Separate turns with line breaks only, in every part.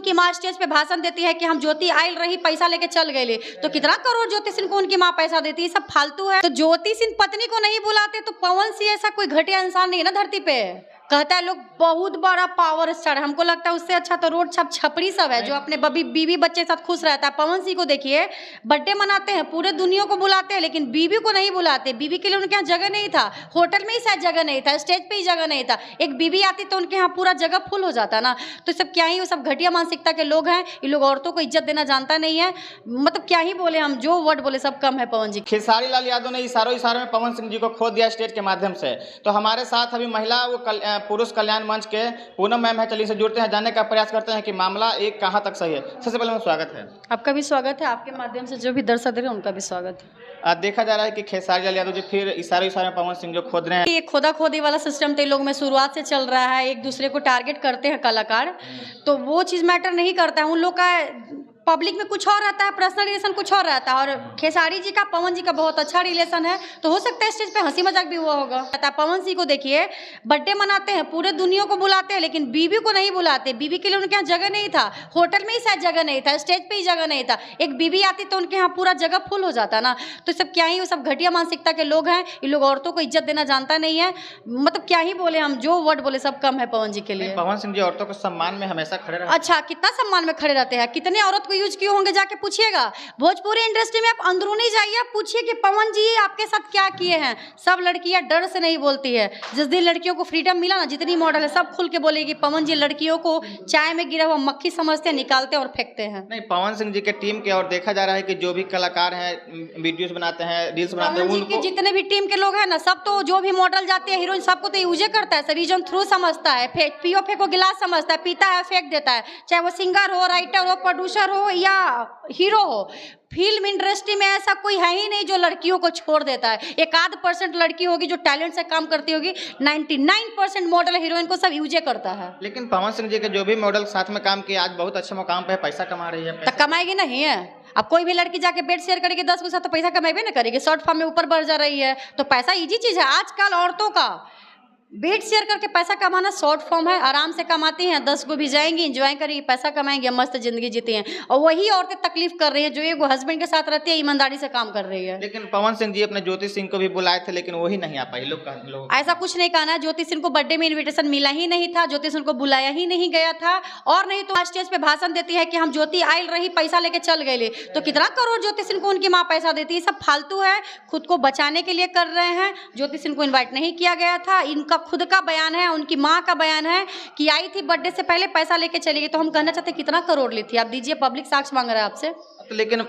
उनकी माँ स्टेज पे भाषण देती है कि हम ज्योति आयल रही पैसा लेके चल गए, तो कितना करोड़ ज्योति सिंह को उनकी माँ पैसा देती है, सब फालतू है। तो ज्योति सिंह पत्नी को नहीं बुलाते तो पवन सिंह ऐसा कोई घटिया इंसान नहीं है ना धरती पे। कहता है लोग बहुत बड़ा पावर स्टार, हमको लगता है उससे अच्छा तो रोड छप छपरी सब है जो अपने बीवी बच्चे के साथ खुश रहता है। पवन सिंह को देखिए, बर्थडे मनाते हैं, पूरे दुनिया को बुलाते हैं, लेकिन बीवी को नहीं बुलाते। बीवी के लिए उनके यहाँ जगह नहीं था, होटल में ही शायद जगह नहीं था, स्टेज पे ही जगह नहीं था। एक बीवी आती तो उनके यहाँ पूरा जगह फुल हो जाता ना। तो सब क्या ही, वो सब घटिया मानसिकता के लोग हैं। ये लोग औरतों को इज्जत देना जानता नहीं है। मतलब क्या ही बोले, हम जो वर्ड बोले सब कम है पवन जी।
खेसारी लाल यादव ने इशारों में पवन सिंह जी को खो दिया स्टेज के माध्यम से। तो हमारे साथ अभी महिला पुरुष कल्याण मंच के पूनम मैम है, चलिए से जुड़ते हैं, जानने का प्रयास करते हैं कि मामला एक कहां तक सही है। सबसे पहले स्वागत है
आपका भी स्वागत है, आपके माध्यम से जो भी दर्शक दे रहे हैं उनका भी स्वागत है।
देखा जा रहा है कि खेसारी लाल यादव जी फिर इशारे में पवन सिंह जो खोद रहे हैं।
ये खोदा खोदी वाला सिस्टम तो इन लोग में शुरुआत से चल रहा है। एक दूसरे को टारगेट करते हैं कलाकार, तो वो चीज़ मैटर नहीं करता है। उन लोग का पब्लिक में कुछ और रहता है, पर्सनल रिलेशन कुछ और रहता है। और खेसारी जी का पवन जी का बहुत अच्छा रिलेशन है, तो हो सकता है स्टेज पे हंसी मजाक भी हुआ होगा। पवन सिंह को देखिए, बर्थडे मनाते हैं, पूरे दुनिया को बुलाते हैं, लेकिन बीवी को नहीं बुलाते। बीवी के लिए उनके यहाँ जगह नहीं था, होटल में ही शायद जगह नहीं था, स्टेज पे ही जगह नहीं था। एक बीवी आती तो उनके यहाँ पूरा जगह फुल हो जाता ना। तो सब क्या ही, वो सब घटिया मानसिकता के लोग हैं। ये लोग औरतों को इज्जत देना जानता नहीं है। मतलब क्या ही बोले, हम जो वर्ड बोले सब कम है पवन जी के लिए।
पवन सिंह जी औरतों के सम्मान में हमेशा खड़े रहते हैं।
अच्छा, कितना सम्मान में खड़े रहते हैं, कितने औरत को यूज किए होंगे, जाके पूछिएगा। भोजपुरी इंडस्ट्री में आप अंदरूनी जाइए, पूछिए कि पवन जी आपके साथ क्या किए हैं। सब लड़कियां डर से नहीं बोलती है। जिस दिन लड़कियों को फ्रीडम मिला ना, जितनी मॉडल है सब खुल के बोलेगी। पवन जी लड़कियों को चाय में गिरा हुआ मक्खी समझते हैं, निकालते और फेंकते हैं।
नहीं, पवन सिंह जी के टीम के और देखा जा रहा है कि जो भी कलाकार हैं, वीडियोस बनाते हैं, रील्स बनाते हैं,
उनको जितने भी टीम के लोग हैं ना, सब तो जो भी मॉडल जाती है, हीरोइन, सबको तो यूज करता है। रीजन थ्रू समझता है, पीओ को गिलास समझता है, पीता है, फेंक देता है। चाहे वो सिंगर हो, राइटर हो, प्रोड्यूसर हो या हीरो हो। फिल्म इंडस्ट्री में ऐसा कोई है ही नहीं जो लड़कियों को छोड़ देता है। 1-8% लड़की होगी जो टैलेंट से काम करती होगी, 99% मॉडल हीरोइन को सब यूजे करता है।
लेकिन पवन सिंह जी के जो भी मॉडल साथ में काम किए, आज बहुत अच्छे मुकाम पे पैसा कमा रही है।
तो कमाएगी नहीं है? अब कोई भी लड़की जाके बेड शेयर करेगी 10 के साथ, तो पैसा कमाएगी ना करेगी। शॉर्ट फॉर्म में ऊपर बढ़ जा रही है, तो पैसा इजी चीज है। आजकल औरतों का बेड शेयर करके पैसा कमाना शॉर्ट फॉर्म है। आराम से कमाती हैं, 10 को भी जाएंगी, एंजॉय करेंगी, पैसा कमाएंगे, मस्त जिंदगी जीती हैं। और वही औरतें तकलीफ कर रही है जो एक हस्बैंड के साथ रहती है, ईमानदारी से काम कर रही है।
लेकिन पवन सिंह जी अपने ज्योति सिंह को भी बुलाए थे, लेकिन वही नहीं आ पाई। लोग
ऐसा कुछ नहीं कहना है। ज्योति सिंह को बर्थडे में इन्विटेशन मिला ही नहीं था, ज्योति सिंह को बुलाया ही नहीं गया था। और नहीं तो स्टेज पे भाषण देती है कि हम ज्योति आयल रही पैसा लेके चल गए, तो कितना करोड़ ज्योति सिंह को उनकी माँ पैसा देती है। सब फालतू है, खुद को बचाने के लिए कर रहे हैं। ज्योति सिंह को इन्वाइट नहीं किया गया था। इनका खुद का बयान है, उनकी माँ का बयान है कि आई थी बर्थडे से पहले, पैसा लेके चली गई। तो हम कहना चाहते हैं कितना करोड़ ली थी, आप दीजिए, पब्लिक साक्ष्य मांग रहा है आपसे।
तो लेकिन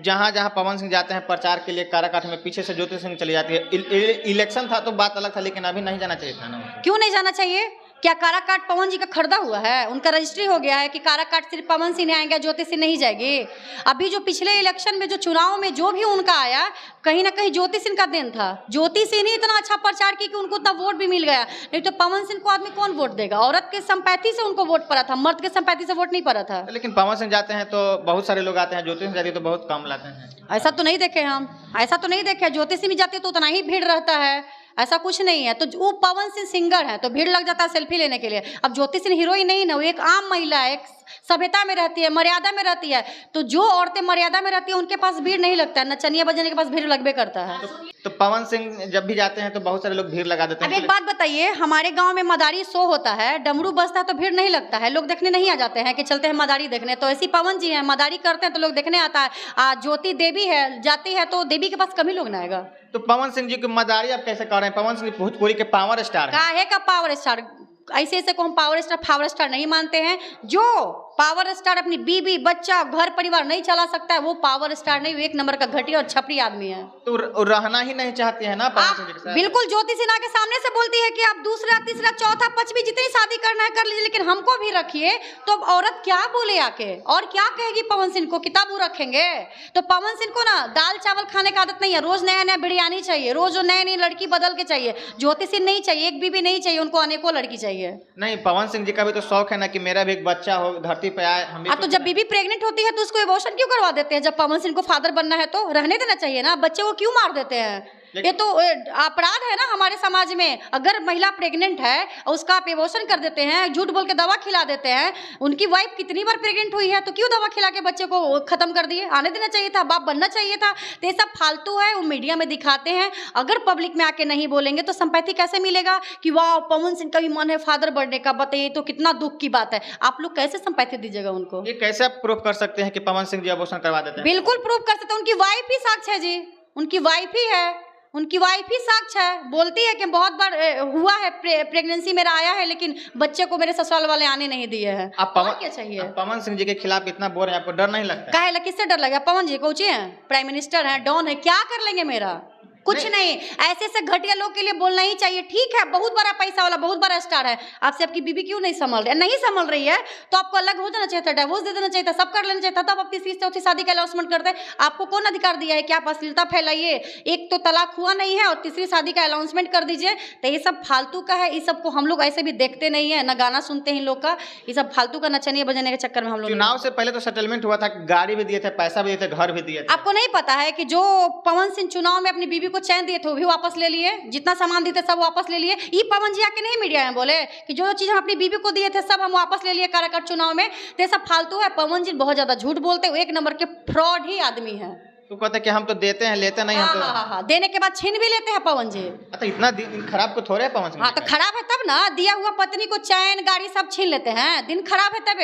जहाँ जहाँ पवन सिंह जाते हैं प्रचार के लिए काराकाट में, पीछे से ज्योति सिंह चली जाती है। इलेक्शन था तो बात अलग था, लेकिन अभी नहीं जाना चाहिए था ना।
क्यों नहीं जाना चाहिए? क्या काराकाट पवन जी का खरीदा हुआ है? उनका रजिस्ट्री हो गया है कि काराकाट सिर्फ पवन सिंह आएंगे, ज्योति सिंह नहीं जाएगी। अभी जो पिछले इलेक्शन में, जो चुनाव में जो भी उनका आया, कहीं ना कहीं ज्योति सिंह का देन था। ज्योति सिंह ने इतना अच्छा प्रचार किया कि उनको उतना वोट भी मिल गया। नहीं तो पवन सिंह को आदमी कौन वोट देगा? औरत के संपैथी से उनको वोट पड़ा था, मर्द के संपैथी से वोट नहीं पड़ा था।
लेकिन पवन सिंह जाते हैं तो बहुत सारे लोग आते हैं, ज्योति सिंह जाती है तो बहुत कम लाते हैं।
ऐसा तो नहीं देखे हम, ऐसा तो नहीं देखे। ज्योति सिंह भी जाती है तो उतना ही भीड़ रहता है, ऐसा कुछ नहीं है। तो वो पवन सिंह सिंगर है तो भीड़ लग जाता है सेल्फी लेने के लिए। अब ज्योति सिंह हीरोइन नहीं ना, वो एक आम महिला है, एक सभ्यता में रहती है, मर्यादा में रहती है। तो जो औरतें मर्यादा में रहती है उनके पास भीड़ नहीं लगता है, नचनिया बजाने के पास भीड़ लगबे करता है।
तो पवन सिंह जब भी जाते हैं तो बहुत सारे लोग भीड़ लगा देते हैं।
अब एक बात बताइए, हमारे गांव में मदारी शो होता है, डमरू बजता है तो भीड़ नहीं लगता है, लोग देखने नहीं आ जाते हैं कि चलते हैं मदारी देखने। तो ऐसी पवन जी हैं, मदारी करते हैं तो लोग देखने आता है। ज्योति देवी है, जाती है तो देवी के पास कभी लोग ना आएगा।
तो पवन सिंह जी की मदारी आप कैसे कर रहे हैं? पवन सिंह भोजपुरी के पावर स्टार हैं।
काहे का पावर स्टार? ऐसे को हम पावर स्टार नहीं मानते हैं। जो पावर स्टार अपनी बीवी बच्चा घर परिवार नहीं चला सकता है, वो पावर स्टार नहीं, वो एक नंबर का घटिया और छपरी आदमी है।
तो रहना ही नहीं चाहती है ना पवन सिंह जी के साथ?
बिल्कुल, ज्योति सिन्हा के सामने से बोलती है कि आप दूसरा तीसरा चौथा पांचवी जितनी शादी करना है कर लीजिए, लेकिन हमको भी रखिए। तो अब औरत क्या बोले आके, और क्या कहेगी पवन सिंह को? किताबू रखेंगे? तो पवन सिंह को ना दाल चावल खाने की आदत नहीं है, रोज नया नया बिरयानी चाहिए, रोज नई नई लड़की बदल के चाहिए। ज्योति सिंह नहीं चाहिए, एक बीबी नहीं चाहिए, उनको अनेकों लड़की चाहिए।
नहीं, पवन सिंह जी का भी तो शौक है ना कि मेरा भी एक बच्चा हो, धरती पे आए। हम
तो जब बीबी प्रेग्नेंट होती है तो उसको एबॉर्शन क्यों करवा देते हैं? जब पवन सिंह को फादर बनना है तो रहने देना चाहिए ना, बच्चे को क्यों मार देते हैं? ये तो अपराध है ना हमारे समाज में। अगर महिला प्रेग्नेंट है और उसका आप एबॉर्शन कर देते हैं, झूठ बोल के दवा खिला देते हैं, उनकी वाइफ कितनी बार प्रेग्नेंट हुई है तो क्यों दवा खिला के बच्चे को खत्म कर दिए? आने देना चाहिए था, बाप बनना चाहिए था। तो ये सब फालतू है, वो मीडिया में दिखाते हैं। अगर पब्लिक में आके नहीं बोलेंगे तो संपैथी कैसे मिलेगा कि वाह पवन सिंह का भी मन है फादर बर्थडे का, बताइए तो कितना दुख की बात है। आप लोग कैसे संपैथी दीजिएगा उनको?
ये कैसे आप प्रूफ कर सकते हैं कि पवन सिंह जी अबॉर्शन करवा देते हैं?
बिल्कुल प्रूफ कर सकते हैं, उनकी वाइफ ही साक्ष्य है जी, उनकी वाइफ ही है, उनकी वाइफ ही साक्ष्य है। बोलती है कि बहुत बार हुआ है, प्रेगनेंसी मेरा आया है, लेकिन बच्चे को मेरे ससुराल वाले आने नहीं दिए हैं।
आप
और क्या चाहिए?
पवन सिंह जी के खिलाफ इतना बोल रहे हैं, आपको डर नहीं लगता?
काहे लगा, किससे डर लगा? पवन जी कोची है, प्राइम मिनिस्टर है, डॉन है, क्या कर लेंगे मेरा? कुछ नहीं। ऐसे ऐसे घटिया लोग के लिए बोलना ही चाहिए। ठीक है, बहुत बड़ा पैसा वाला, बहुत बड़ा स्टार है, आपसे आपकी बीबी क्यों नहीं संभल रही? नहीं संभल रही है तो आपको अलग हो जाना चाहिए था, डिवोर्स दे देना चाहिए था, सब कर लेना चाहिए था, तब आप तीसरी चौथी शादी का अनाउंसमेंट करते। आपको कौन अधिकार दिया है कि आप अश्लीलता फैलाइए? एक तो तलाक हुआ नहीं है और तीसरी शादी का अनाउंसमेंट कर दीजिए। तो ये सब फालतू का है, इस सबको हम लोग ऐसे भी देखते नहीं है, ना गाना सुनते हैं इन लोग का। ये सब फालतू का नचनिया बजाने के चक्कर में हम लोग।
चुनाव से पहले तो सेटलमेंट हुआ था, गाड़ी भी दिए थे, पैसा भी दिए थे, घर भी दिए थे।
आपको नहीं पता है कि जो पवन सिंह चुनाव में अपनी बीबी को चैन दिए थे वो भी वापस ले लिए, जितना सामान दिए थे सब वापस ले लिए। ये पवन जी आके नहीं मीडिया में बोले कि जो चीज हम अपनी बीबी को दिए थे सब हम वापस ले लिए कार्यकर्ता चुनाव में। तो सब फालतू है। पवन जी बहुत ज्यादा झूठ बोलते हैं, एक नंबर के फ्रॉड ही आदमी है।
तो कहते हैं कि हम तो देते हैं, लेते नहीं। हम तो
हाँ, देने के बाद छीन भी लेते हैं पवन जी।
तो इतना खराब को थोड़े है पवन सिंह?
हाँ, तो खराब है तब ना, दिया हुआ पत्नी को चैन गाड़ी सब छीन लेते हैं। दिन खराब है तब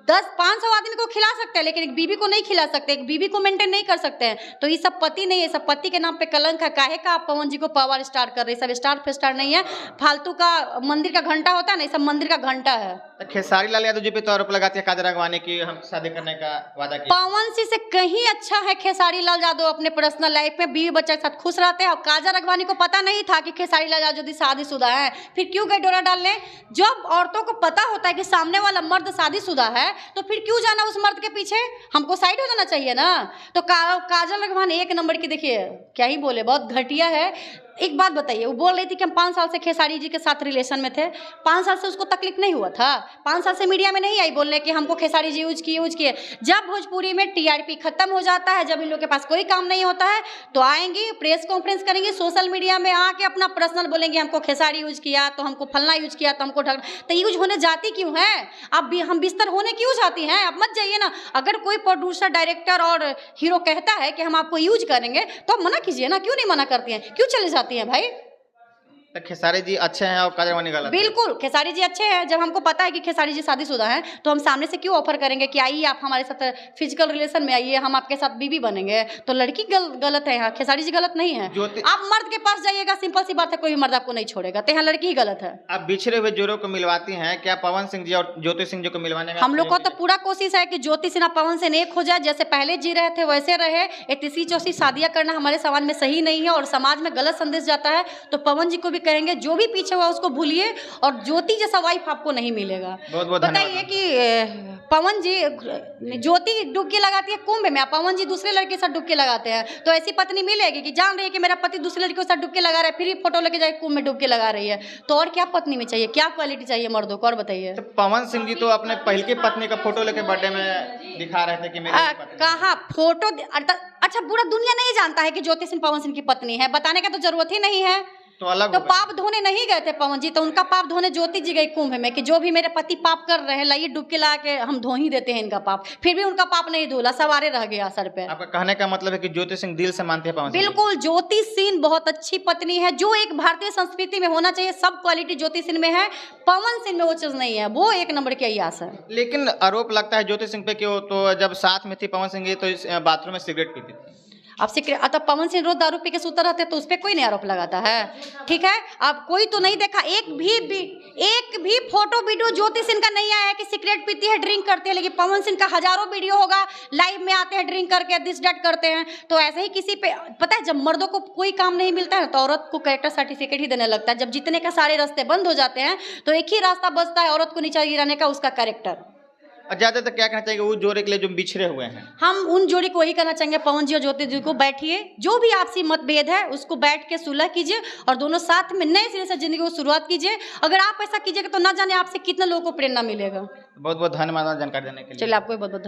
10-500 आदमी को खिला सकते हैं, लेकिन एक बीबी को नहीं खिला सकते, एक बीबी को मेंटेन नहीं कर सकते हैं। तो ये सब पति नहीं है, सब पति के नाम पे कलंक है। काहे का आप पवन जी को पावर स्टार कर रहे? सब स्टार फेस्टार नहीं है, फालतू का मंदिर का घंटा होता है ना, सब मंदिर का घंटा है।
तो खेसारी लाल यादव जी पे तो आरोप लगाती है काजल राघवानी की हम शादी करने का वादा किया।
पवन सिंह से कहीं अच्छा है खेसारी लाल यादव अपने पर्सनल लाइफ में बीवी बच्चे के साथ खुश रहते हैं। और काजल राघवानी को पता नहीं था कि खेसारी लाल यादव शादीशुदा है, फिर क्यों गए डोरा डालने? जब औरतों को पता होता है कि सामने वाला मर्द शादीशुदा है तो फिर क्यों जाना उस मर्द के पीछे? हमको साइड हो जाना चाहिए ना। तो काजल राघवानी एक नंबर की, देखिए क्या ही बोले, बहुत घटिया है। एक बात बताइए, वो बोल रही थी कि हम 5 साल से खेसारी जी के साथ रिलेशन में थे। 5 साल से उसको तकलीफ नहीं हुआ था? 5 साल से मीडिया में नहीं आई बोलने कि हमको खेसारी जी यूज किए। जब भोजपुरी में टीआरपी खत्म हो जाता है, जब इन लोग के पास कोई काम नहीं होता है तो आएंगी, प्रेस कॉन्फ्रेंस करेंगे, सोशल मीडिया में आके अपना पर्सनल बोलेंगे हमको खेसारी यूज किया, तो हमको फलना यूज किया, तो हमको ढक। तो यूज होने जाती क्यों है? अब हम बिस्तर होने क्यों जाती हैं? आप मत जाइए ना। अगर कोई प्रोड्यूसर, डायरेक्टर और हीरो कहता है कि हम आपको यूज करेंगे तो आप मना कीजिए ना। क्यों नहीं मना करती हैं? क्यों चले जाती हैं भाई?
तो खेसारी जी अच्छे हैं और काजल राघवानी गलत?
बिल्कुल खेसारी जी अच्छे हैं। जब हमको पता है कि खेसारी जी शादीशुदा हैं तो हम सामने से क्यों ऑफर करेंगे कि आइए आप हमारे साथ फिजिकल रिलेशन में आइए, हम आपके साथ बीवी बनेंगे? तो लड़की गलत है यहाँ, खेसारी जी गलत नहीं है। आप मर्द के पास जाइएगा, सिंपल सी बात है, कोई भी मर्द आपको नहीं छोड़ेगा। तो यहाँ लड़की ही गलत है।
आप बिछड़े हुए जोड़ों को मिलवाती हैं क्या पवन सिंह जी और ज्योति सिंह जी को मिलवाने में?
हम लोग को तो पूरा कोशिश है कि ज्योति सिन्हा पवन से एक हो जाए, जैसे पहले जी रहे थे वैसे रहे। ये तीसरी चौथी शादियां करना हमारे समाज में सही नहीं है और समाज में गलत संदेश जाता है। तो पवन जी को भी कहेंगे जो भी पीछे हुआ उसको भूलिए और ज्योति जैसा वाइफ आपको नहीं मिलेगा।
बहुत बहुत
बताइए कि पवन जी, ज्योति डुबकी लगाती है कुंभ में, पवन जी दूसरे लड़के के साथ डुबकी लगाते हैं, तो ऐसी पत्नी मिलेगी कि जान रही है कि मेरा पति दूसरे लड़के के साथ डुबकी लगा रहा है, फिर ही फोटो लेके जाए कुंभ में डुबकी लगा रही है? तो और क्या पत्नी में चाहिए, क्या क्वालिटी चाहिए मर्दों को? और बताइए।
तो पवन सिंह जी तो अपने पहले की पत्नी का फोटो लेके बर्थडे में दिखा रहे थे कि मेरी
कहाँ फोटो? अच्छा, पूरा दुनिया नहीं जानता है कि ज्योति सिंह पवन सिंह की पत्नी है, बताने का तो जरूरत ही नहीं है।
तो अलग
तो पाप धोने नहीं गए थे पवन जी, तो उनका पाप धोने ज्योति जी गई कुंभ में कि जो भी मेरे पति पाप कर रहे हैं लाइए डुबकी लगा के हम धो ही देते हैं इनका पाप। फिर भी उनका पाप नहीं धोला, सवारे रह गया सर पे।
आपका कहने का मतलब है कि ज्योति सिंह दिल से मानते हैं पवन सिंह?
बिल्कुल, ज्योति सिंह बहुत अच्छी पत्नी है, जो एक भारतीय संस्कृति में होना चाहिए। सब क्वालिटी ज्योति सिंह में है, पवन सिंह में वो चीज नहीं है। वो एक नंबर की अय्यास है।
लेकिन आरोप लगता है ज्योति सिंह पे कि वो तो जब साथ में थी पवन सिंह जी तो बाथरूम में सिगरेट पीती थी।
अब सिगरेट, पवन सिंह रोज दारू पी के सुतर रहते तो उस पर कोई नहीं आरोप लगाता है। ठीक है, अब कोई तो नहीं देखा, एक भी फोटो वीडियो ज्योति सिंह का नहीं आया है कि सिगरेट पीती है, ड्रिंक करते हैं। लेकिन पवन सिंह का हजारों वीडियो होगा, लाइव में आते हैं ड्रिंक करके, दिस डैट करते हैं। तो ऐसे ही किसी पे पता है, जब मर्दों को कोई काम नहीं मिलता है तो औरत को कैरेक्टर सर्टिफिकेट ही देने लगता है। जब जितने का सारे रास्ते बंद हो जाते हैं तो एक ही रास्ता बचता है औरत को नीचे गिराने का, उसका कैरेक्टर।
और ज्यादातर क्या कहना चाहिए उस जोड़े के लिए जो बिछड़े हुए हैं? हम
उन जोड़ी को वही कहना चाहेंगे, पवन जी और ज्योति जी को बैठिए, जो भी आपसी मतभेद है उसको बैठ के सुलह कीजिए और दोनों साथ में नए सिरे से जिंदगी को शुरुआत कीजिए। अगर आप ऐसा कीजिएगा तो ना जाने आपसे कितने लोगों को प्रेरणा मिलेगा।
बहुत बहुत धन्यवाद जानकारी देने के लिए।
चलिए, आपको बहुत बहुत